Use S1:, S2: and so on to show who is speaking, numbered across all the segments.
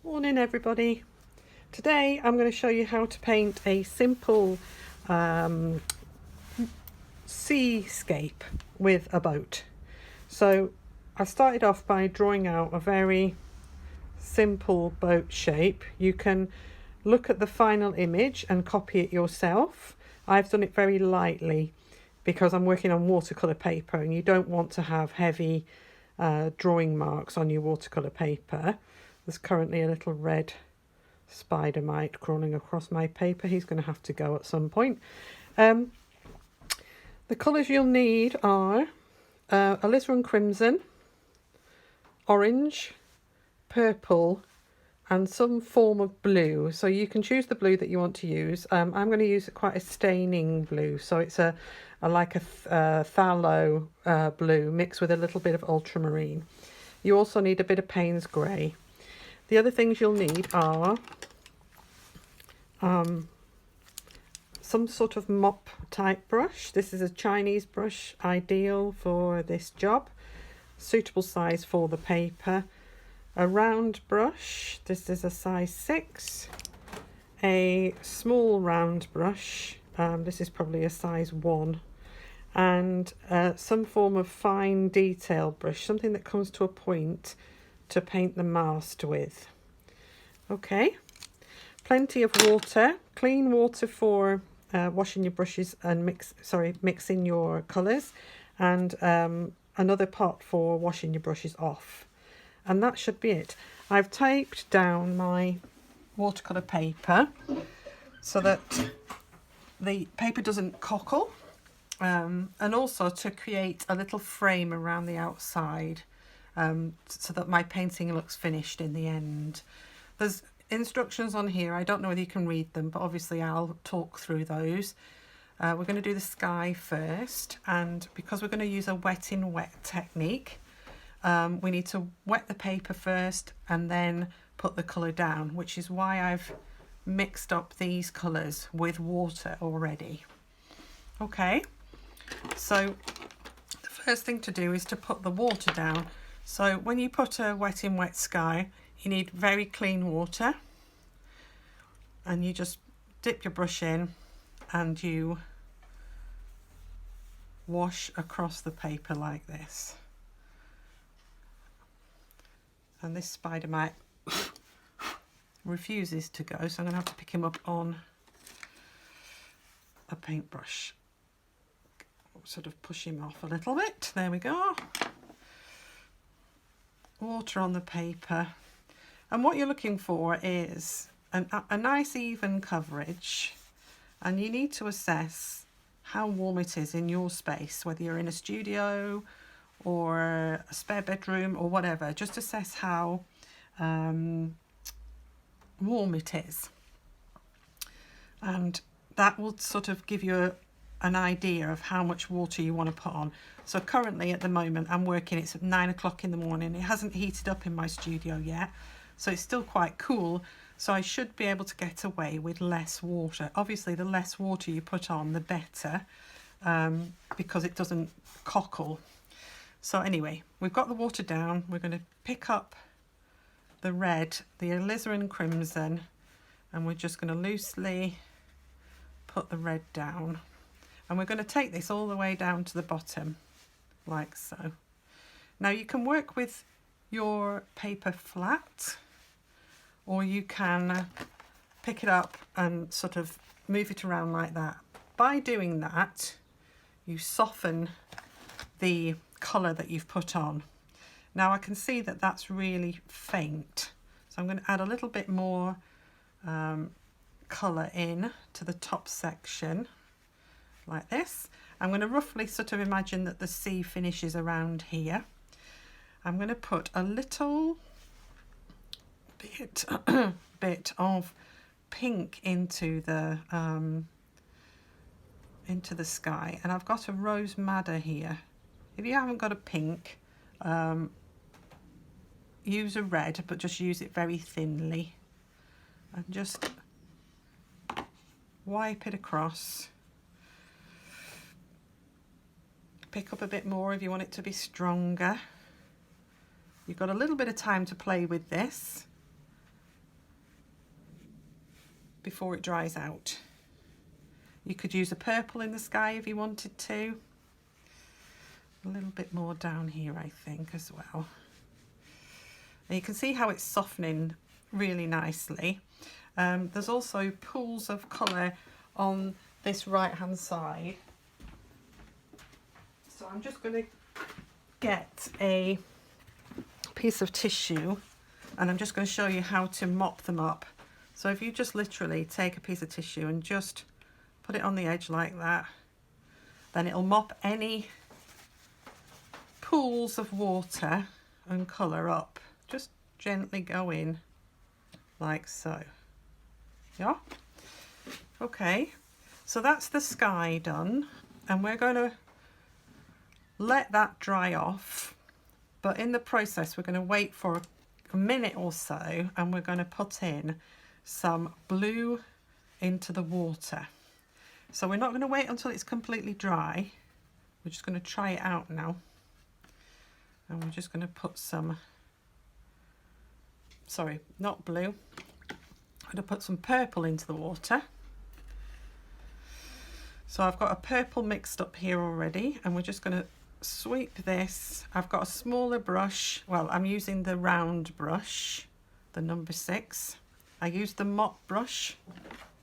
S1: Morning everybody. Today I'm going to show you how to paint a simple seascape with a boat. So I started off by drawing out a very simple boat shape. You can look at the final image and copy it yourself. I've done it very lightly because I'm working on watercolour paper and you don't want to have heavy drawing marks on your watercolour paper. There's currently a little red spider mite crawling across my paper. He's going to have to go at some point. The colours you'll need are alizarin crimson, orange, purple and some form of blue. So you can choose the blue that you want to use. I'm going to use quite a staining blue. So it's a phthalo blue mixed with a little bit of ultramarine. You also need a bit of Payne's grey. The other things you'll need are some sort of mop type brush. This is a Chinese brush, ideal for this job, suitable size for the paper. A round brush, this is a size 6. A small round brush, this is probably a size 1. And some form of fine detail brush, something that comes to a point to paint the mast with. Okay, plenty of water, clean water for washing your brushes and mixing your colours, and another pot for washing your brushes off. And that should be it. I've taped down my watercolour paper so that the paper doesn't cockle, and also to create a little frame around the outside so that my painting looks finished in the end. There's instructions on here. I don't know whether you can read them, but obviously I'll talk through those. We're going to do the sky first, and because we're going to use a wet in wet technique, we need to wet the paper first and then put the colour down, which is why I've mixed up these colours with water already. Okay, so the first thing to do is to put the water down. So when you put a wet in wet sky, you need very clean water, and you just dip your brush in and you wash across the paper like this. And this spider mite refuses to go, so I'm going to have to pick him up on a paintbrush. Sort of push him off a little bit. There we go. Water on the paper. And what you're looking for is a nice even coverage, and you need to assess how warm it is in your space, whether you're in a studio or a spare bedroom or whatever. Just assess how warm it is, and that will sort of give you an idea of how much water you want to put on. So currently at the moment I'm working, it's at 9 o'clock in the morning. It hasn't heated up in my studio yet, so it's still quite cool, so I should be able to get away with less water. Obviously the less water you put on the better, because it doesn't cockle. So anyway, we've got the water down. We're going to pick up the red, the alizarin crimson, and we're just going to loosely put the red down, and we're going to take this all the way down to the bottom like so. Now you can work with your paper flat, or you can pick it up and sort of move it around like that. By doing that, you soften the colour that you've put on. Now I can see that that's really faint, so I'm going to add a little bit more colour in to the top section like this. I'm going to roughly sort of imagine that the sea finishes around here. I'm going to put a little bit of pink into the sky, and I've got a rose madder here. If you haven't got a pink, use a red, but just use it very thinly, and just wipe it across. Pick up a bit more if you want it to be stronger. You've got a little bit of time to play with this. before it dries out. You could use a purple in the sky if you wanted to. A little bit more down here, I think, as well. And you can see how it's softening really nicely. There's also pools of colour on this right hand side. So I'm just going to get a piece of tissue and I'm just going to show you how to mop them up. So if you just literally take a piece of tissue and just put it on the edge like that, then it'll mop any pools of water and colour up. Just gently go in like so. Yeah, okay, so that's the sky done, and we're going to let that dry off, but in the process we're going to wait for a minute or so and we're going to put in some blue into the water. So we're not going to wait until it's completely dry, we're just going to try it out now, and we're just going to put some, sorry, not blue, I'm going to put some purple into the water. So I've got a purple mixed up here already, and we're just going to sweep this. I've got a smaller brush, well, I'm using the round brush, the number 6. I used the mop brush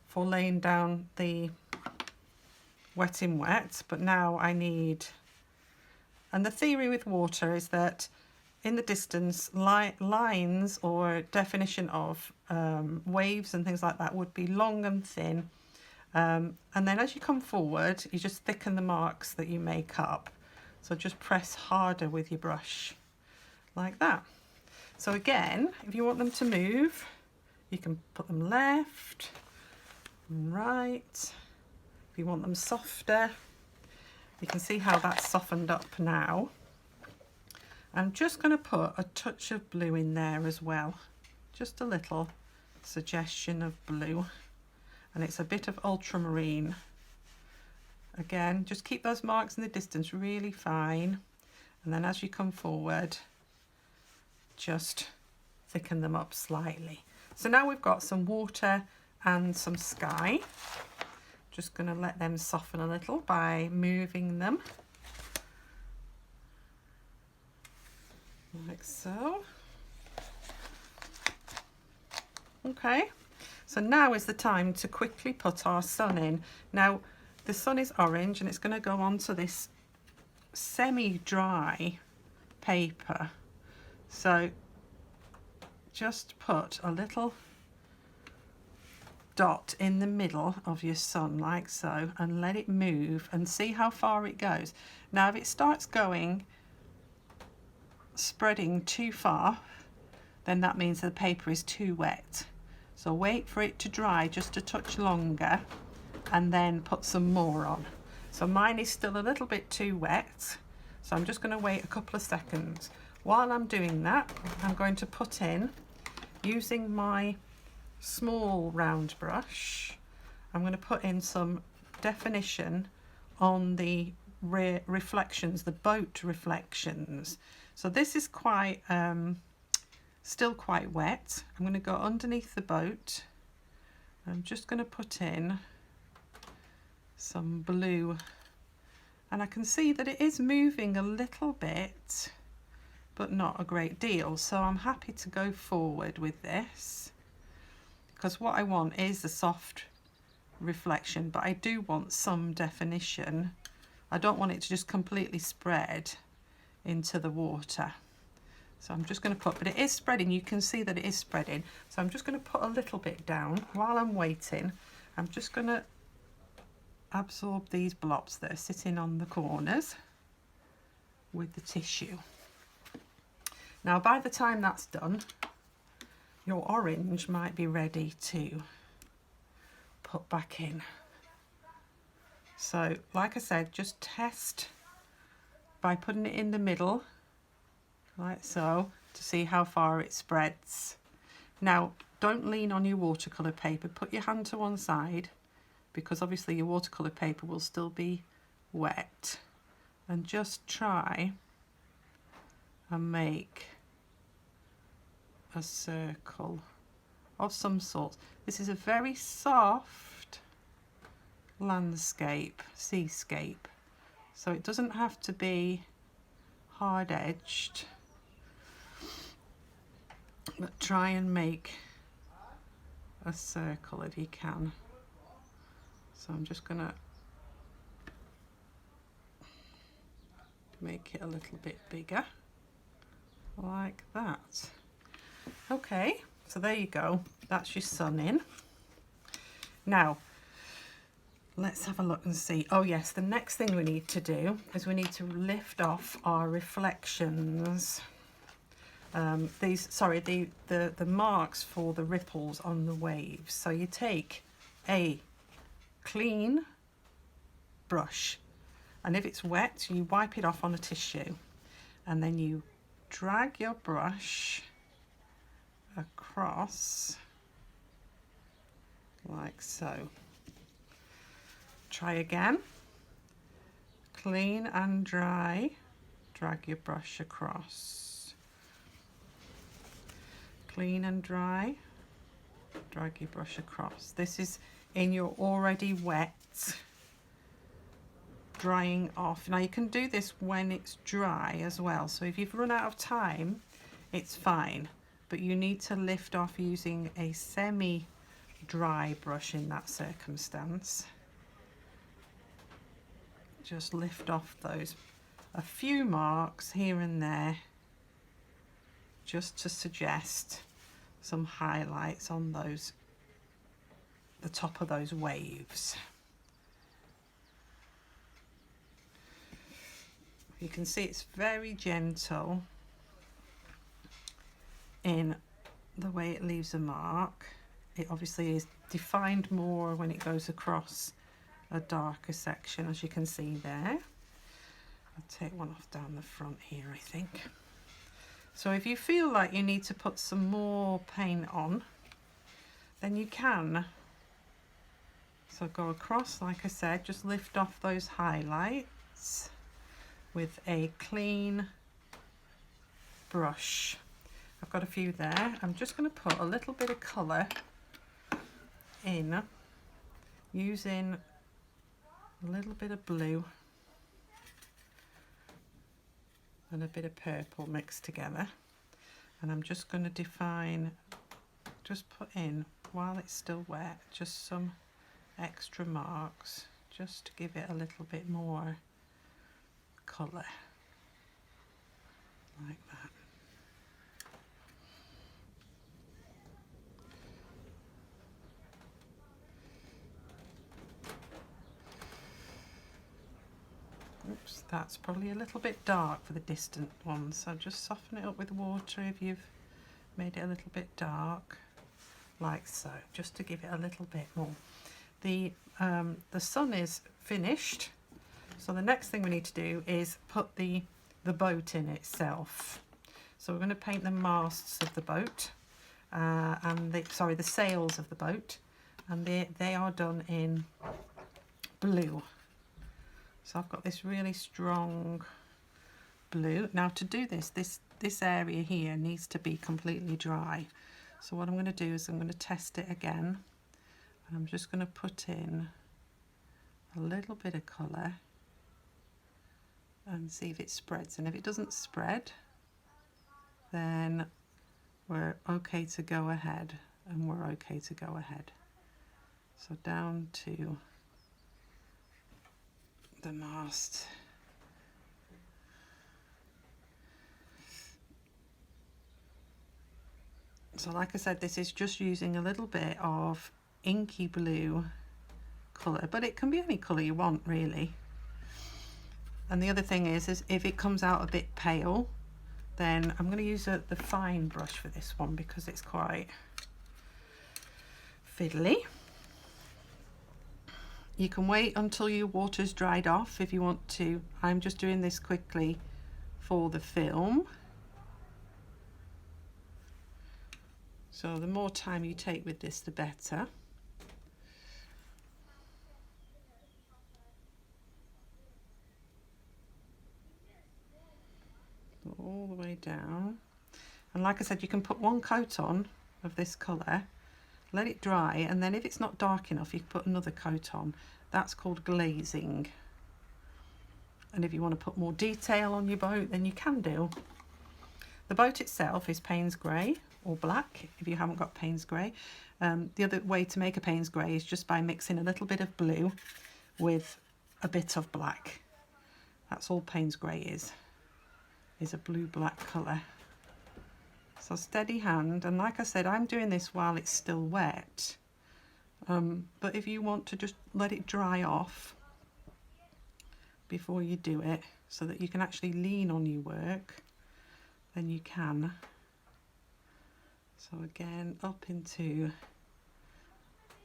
S1: for laying down the wet in wet, but now I need, and the theory with water is that in the distance, lines or definition of waves and things like that would be long and thin. And then as you come forward, you just thicken the marks that you make up. So just press harder with your brush, like that. So again, if you want them to move, you can put them left and right. If you want them softer, you can see how that's softened up now. I'm just going to put a touch of blue in there as well, just a little suggestion of blue, and it's a bit of ultramarine. Again, just keep those marks in the distance really fine, and then as you come forward, just thicken them up slightly. So now we've got some water and some sky. Just going to let them soften a little by moving them. Like so. Okay, so now is the time to quickly put our sun in. Now the sun is orange and it's going to go onto this semi-dry paper. So just put a little dot in the middle of your sun like so and let it move and see how far it goes. Now if it starts going, spreading too far, then that means the paper is too wet. So wait for it to dry just a touch longer and then put some more on. So mine is still a little bit too wet, so I'm just going to wait a couple of seconds. While I'm doing that, I'm going to put in, using my small round brush, I'm going to put in some definition on the reflections, the boat reflections. So this is quite still quite wet. I'm going to go underneath the boat. I'm just going to put in some blue, and I can see that it is moving a little bit but not a great deal, so I'm happy to go forward with this because what I want is a soft reflection, but I do want some definition. I don't want it to just completely spread into the water. So I'm just going to put, but it is spreading, you can see that it is spreading, so I'm just going to put a little bit down while I'm waiting. I'm just going to absorb these blobs that are sitting on the corners with the tissue. Now by the time that's done, your orange might be ready to put back in. So like I said, just test by putting it in the middle like so to see how far it spreads. Now don't lean on your watercolour paper, put your hand to one side because obviously your watercolour paper will still be wet, and just try and make a circle of some sort. This is a very soft landscape, seascape, so it doesn't have to be hard edged, but try and make a circle if you can. So I'm just gonna make it a little bit bigger like that. Okay, so there you go, that's your sun in. Now let's have a look and see. Oh yes, the next thing we need to do is we need to lift off our reflections. The marks for the ripples on the waves. So you take a clean brush, and if it's wet you wipe it off on a tissue, and then you drag your brush across like so. Try again. Clean and dry, drag your brush across. Clean and dry, drag your brush across. This is in your already wet, drying off. Now you can do this when it's dry as well, so if you've run out of time it's fine, but you need to lift off using a semi-dry brush in that circumstance. Just lift off those, a few marks here and there, just to suggest some highlights on those, the top of those waves. You can see it's very gentle in the way it leaves a mark. It obviously is defined more when it goes across a darker section, as you can see there. I'll take one off down the front here, I think. So if you feel like you need to put some more paint on, then you can. So go across, like I said, just lift off those highlights with a clean brush. I've got a few there. I'm just going to put a little bit of colour in using a little bit of blue and a bit of purple mixed together, and I'm just going to define, just put in while it's still wet, just some extra marks just to give it a little bit more colour like that. Oops, that's probably a little bit dark for the distant ones, so just soften it up with water if you've made it a little bit dark, like so, just to give it a little bit more. The sun is finished, so the next thing we need to do is put the boat in itself. So we're going to paint the masts of the boat, and the sails of the boat, and they are done in blue. So I've got this really strong blue. Now to do this area here needs to be completely dry. So what I'm going to do is I'm going to test it again, and I'm just going to put in a little bit of colour and see if it spreads. And if it doesn't spread, then we're okay to go ahead, and we're okay to go ahead. So down to the mast. So like I said, this is just using a little bit of inky blue colour, but it can be any colour you want really. And the other thing is if it comes out a bit pale, then I'm going to use the fine brush for this one because it's quite fiddly. You can wait until your water's dried off if you want to. I'm just doing this quickly for the film. So the more time you take with this, the better. All the way down. And like I said, you can put one coat on of this colour let it dry, and then if it's not dark enough you can put another coat on. That's called glazing. And if you want to put more detail on your boat, then you can do. The boat itself is Payne's grey or black if you haven't got Payne's grey. The other way to make a Payne's grey is just by mixing a little bit of blue with a bit of black. That's all Payne's grey is a blue-black colour. So steady hand, and like I said, I'm doing this while it's still wet. But if you want to just let it dry off before you do it, so that you can actually lean on your work, then you can. So again, up into,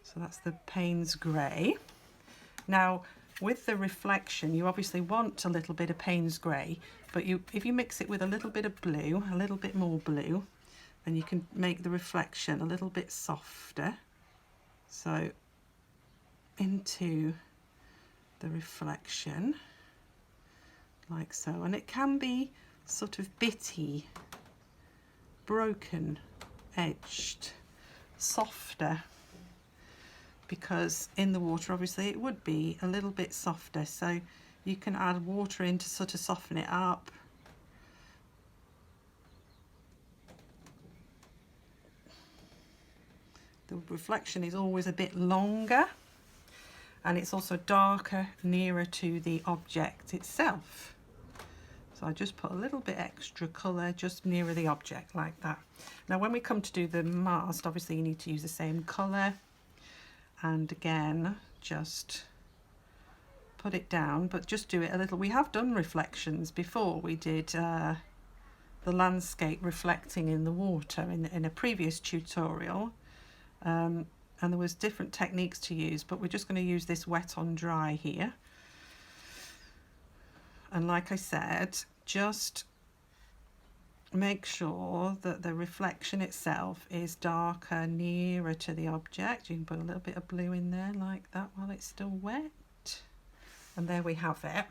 S1: so that's the Payne's grey. Now with the reflection, you obviously want a little bit of Payne's grey, but if you mix it with a little bit of blue, a little bit more blue, then you can make the reflection a little bit softer. So into the reflection, like so, and it can be sort of bitty, broken edged, softer, because in the water obviously it would be a little bit softer, so you can add water in to sort of soften it up. The reflection is always a bit longer, and it's also darker nearer to the object itself. So I just put a little bit extra colour just nearer the object like that. Now when we come to do the mast, obviously you need to use the same colour, and again just put it down, but just do it a little. We have done reflections before. We did the landscape reflecting in the water in a previous tutorial, and there was different techniques to use, but we're just going to use this wet on dry here. And like I said, just make sure that the reflection itself is darker nearer to the object. You can put a little bit of blue in there like that while it's still wet, and there we have it.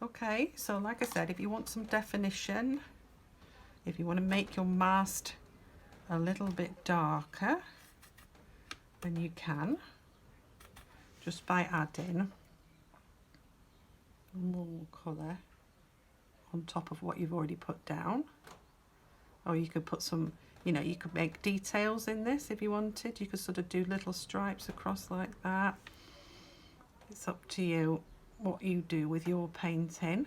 S1: Okay, so like I said, if you want some definition, if you want to make your mast a little bit darker, then you can, just by adding more colour on top of what you've already put down. Or you could put some, you know, you could make details in this if you wanted. You could sort of do little stripes across like that. It's up to you what you do with your painting.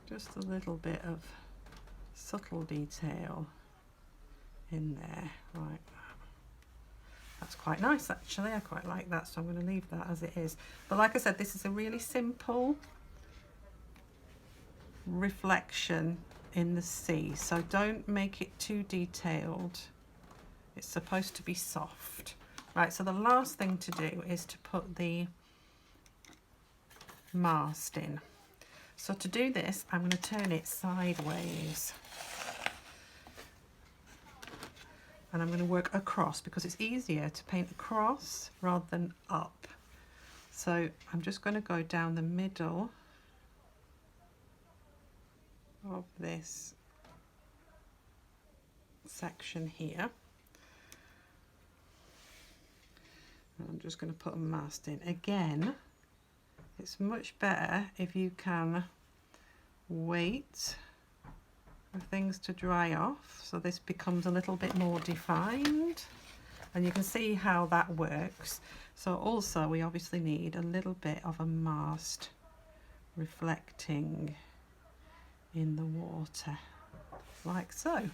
S1: Just a little bit of subtle detail in there like that. That's quite nice actually. I quite like that, so I'm going to leave that as it is. But like I said, this is a really simple reflection in the sea, so don't make it too detailed. It's supposed to be soft. Right, so the last thing to do is to put the mast in. So to do this, I'm going to turn it sideways, and I'm going to work across because it's easier to paint across rather than up. So I'm just going to go down the middle of this section here, and I'm just going to put a mast in. Again, it's much better if you can wait for things to dry off, so this becomes a little bit more defined, and you can see how that works. So also we obviously need a little bit of a mast reflecting in the water like so.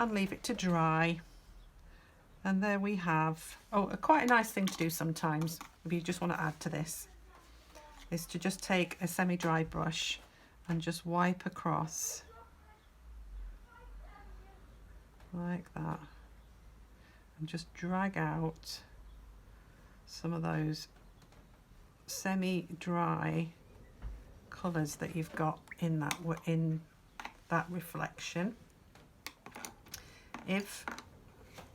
S1: And leave it to dry. And there we have, quite a nice thing to do sometimes if you just want to add to this, is to just take a semi-dry brush and just wipe across like that, and just drag out some of those semi-dry colours that you've got in that reflection. If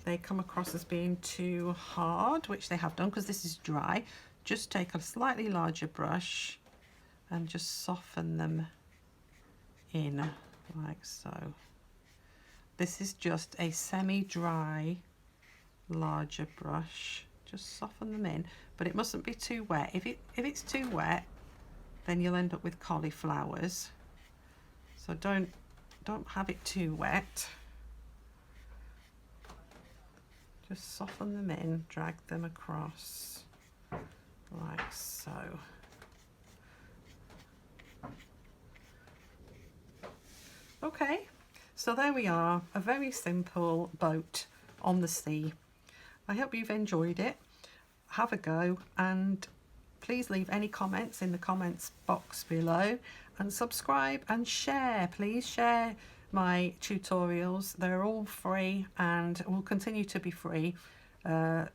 S1: they come across as being too hard, which they have done because this is dry, just take a slightly larger brush and just soften them in like so. This is just a semi-dry larger brush. Just soften them in, but it mustn't be too wet. If it's too wet, then you'll end up with cauliflowers. So don't have it too wet. Just soften them in, drag them across like so. Okay, so there we are, a very simple boat on the sea. I hope you've enjoyed it. Have a go, and please leave any comments in the comments box below, and subscribe and share. Please share my tutorials. They're all free and will continue to be free for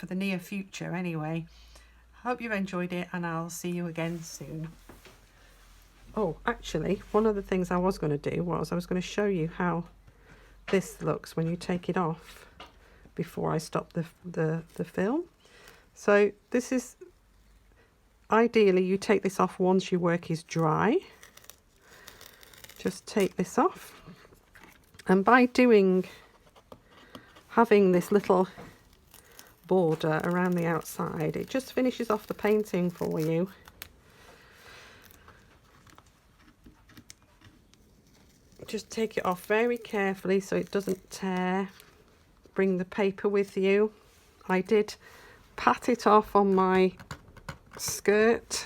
S1: the near future anyway. Hope you've enjoyed it, and I'll see you again soon. Oh, actually, one of the things I was going to do was I was going to show you how this looks when you take it off before I stop the film. So this is, ideally you take this off once your work is dry. Just take this off, and by having this little border around the outside, it just finishes off the painting for you. Just take it off very carefully so it doesn't tear. Bring the paper with you. I did pat it off on my skirt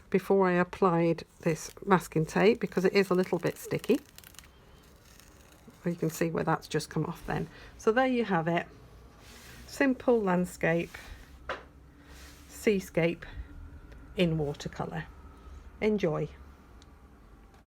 S1: before I applied this masking tape because it is a little bit sticky. You can see where that's just come off then. So there you have it. Simple landscape, seascape in watercolour. Enjoy.